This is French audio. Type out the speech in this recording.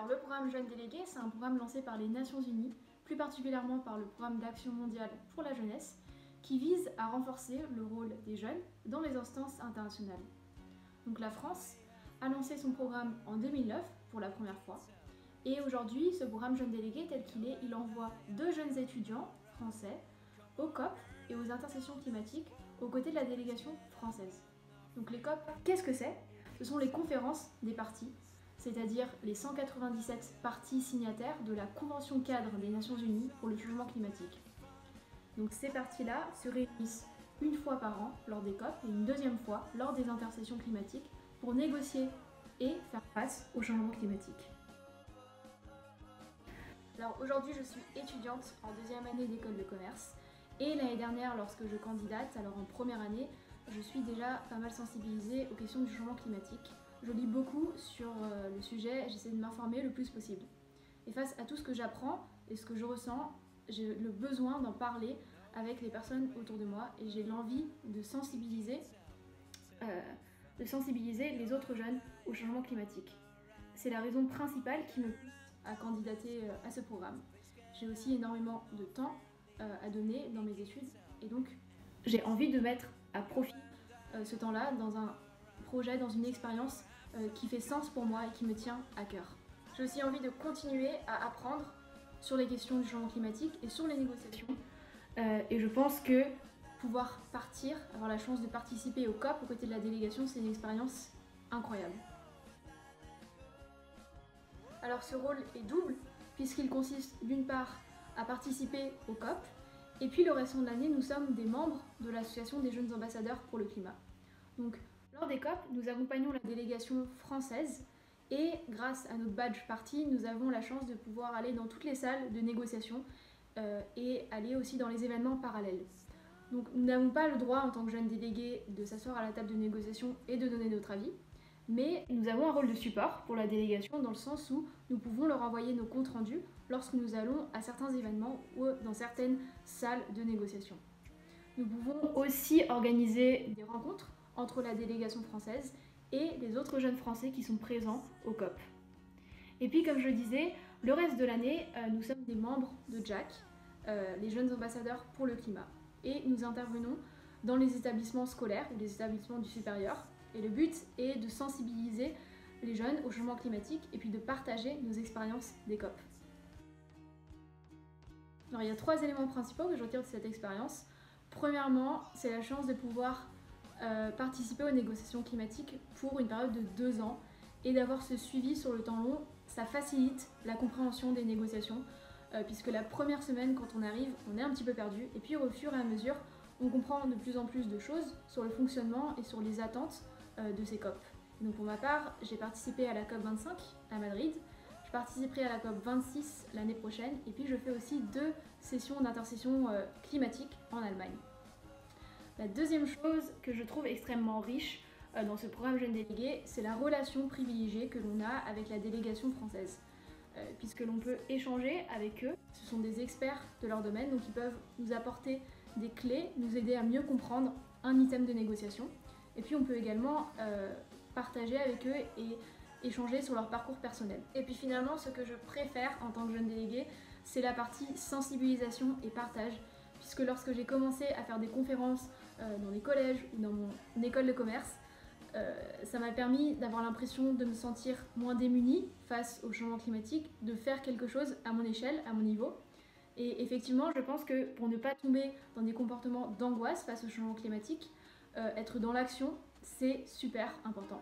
Alors le programme Jeunes Délégués, c'est un programme lancé par les Nations Unies, plus particulièrement par le programme d'action mondiale pour la jeunesse, qui vise à renforcer le rôle des jeunes dans les instances internationales. Donc la France a lancé son programme en 2009 pour la première fois, et aujourd'hui ce programme Jeunes Délégués tel qu'il est, il envoie 2 jeunes étudiants français au COP et aux intercessions climatiques aux côtés de la délégation française. Donc les COP, qu'est-ce que c'est? Ce sont les conférences des parties, c'est-à-dire les 197 parties signataires de la Convention cadre des Nations Unies pour le changement climatique. Donc ces parties-là se réunissent une fois par an lors des COP et une deuxième fois lors des intercessions climatiques pour négocier et faire face au changement climatique. Alors aujourd'hui je suis étudiante en deuxième année d'école de commerce et l'année dernière lorsque je candidate, alors en première année, je suis déjà pas mal sensibilisée aux questions du changement climatique. Je lis beaucoup sur le sujet, j'essaie de m'informer le plus possible. Et face à tout ce que j'apprends et ce que je ressens, j'ai le besoin d'en parler avec les personnes autour de moi et j'ai l'envie de sensibiliser les autres jeunes au changement climatique. C'est la raison principale qui me pousse à candidater à ce programme. J'ai aussi énormément de temps à donner dans mes études et donc j'ai envie de mettre à profit ce temps-là dans un projet, dans une expérience qui fait sens pour moi et qui me tient à cœur. J'ai aussi envie de continuer à apprendre sur les questions du changement climatique et sur les négociations. Et je pense que pouvoir partir, avoir la chance de participer au COP aux côtés de la délégation, c'est une expérience incroyable. Alors ce rôle est double, puisqu'il consiste d'une part à participer au COP, et puis le restant de l'année, nous sommes des membres de l'association des jeunes ambassadeurs pour le climat. Donc lors des COP, nous accompagnons la délégation française, et grâce à notre badge parti, nous avons la chance de pouvoir aller dans toutes les salles de négociation et aller aussi dans les événements parallèles. Donc nous n'avons pas le droit en tant que jeunes délégués de s'asseoir à la table de négociation et de donner notre avis, mais nous avons un rôle de support pour la délégation dans le sens où nous pouvons leur envoyer nos comptes rendus lorsque nous allons à certains événements ou dans certaines salles de négociation. Nous pouvons aussi organiser des rencontres entre la délégation française et les autres jeunes français qui sont présents au COP. Et puis comme je le disais, le reste de l'année, nous sommes des membres de JAC, les jeunes ambassadeurs pour le climat. Et nous intervenons dans les établissements scolaires ou les établissements du supérieur. Et le but est de sensibiliser les jeunes au changement climatique et puis de partager nos expériences des COP. Alors il y a 3 éléments principaux que je retire de cette expérience. Premièrement, c'est la chance de pouvoir participer aux négociations climatiques pour une période de 2 ans et d'avoir ce suivi sur le temps long. Ça facilite la compréhension des négociations puisque la première semaine, quand on arrive, on est un petit peu perdu et puis au fur et à mesure, on comprend de plus en plus de choses sur le fonctionnement et sur les attentes de ces COP. Donc pour ma part, j'ai participé à la COP 25 à Madrid, je participerai à la COP 26 l'année prochaine et puis je fais aussi 2 sessions d'intercession climatique en Allemagne. La deuxième chose que je trouve extrêmement riche dans ce programme Jeunes Délégués, c'est la relation privilégiée que l'on a avec la délégation française. Puisque l'on peut échanger avec eux, ce sont des experts de leur domaine, donc ils peuvent nous apporter des clés, nous aider à mieux comprendre un item de négociation. Et puis on peut également partager avec eux et échanger sur leur parcours personnel. Et puis finalement, ce que je préfère en tant que jeune délégué, c'est la partie sensibilisation et partage, puisque lorsque j'ai commencé à faire des conférences dans les collèges ou dans mon école de commerce, ça m'a permis d'avoir l'impression de me sentir moins démunie face au changement climatique, de faire quelque chose à mon échelle, à mon niveau. Et effectivement, je pense que pour ne pas tomber dans des comportements d'angoisse face au changement climatique, être dans l'action, c'est super important.